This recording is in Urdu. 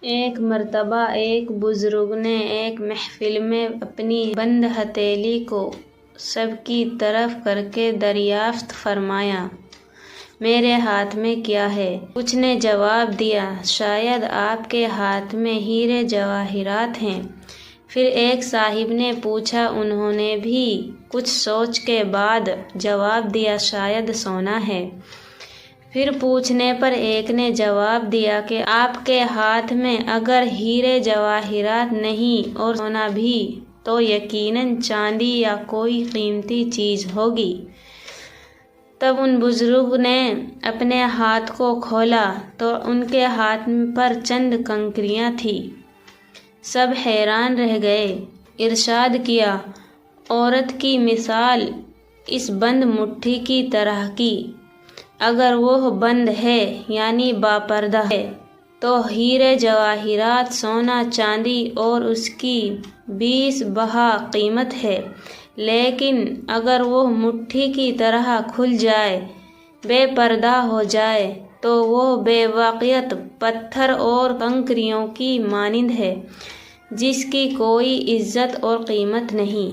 ایک مرتبہ ایک بزرگ نے ایک محفل میں اپنی بند ہتھیلی کو سب کی طرف کر کے دریافت فرمایا، میرے ہاتھ میں کیا ہے؟ کچھ نے جواب دیا، شاید آپ کے ہاتھ میں ہیرے جواہرات ہیں۔ پھر ایک صاحب نے پوچھا، انہوں نے بھی کچھ سوچ کے بعد جواب دیا، شاید سونا ہے۔ پھر پوچھنے پر ایک نے جواب دیا کہ آپ کے ہاتھ میں اگر ہیرے جواہرات نہیں اور سونا بھی تو یقیناً چاندی یا کوئی قیمتی چیز ہوگی۔ تب ان بزرگ نے اپنے ہاتھ کو کھولا تو ان کے ہاتھ پر چند کنکریاں تھیں۔ سب حیران رہ گئے۔ ارشاد کیا، عورت کی مثال اس بند مٹھی کی طرح کی، اگر وہ بند ہے یعنی باپردہ ہے تو ہیرے جواہرات، سونا چاندی اور اس کی 20 بہا قیمت ہے، لیکن اگر وہ مٹھی کی طرح کھل جائے، بے پردہ ہو جائے تو وہ بے واقعیت پتھر اور کنکریوں کی مانند ہے، جس کی کوئی عزت اور قیمت نہیں۔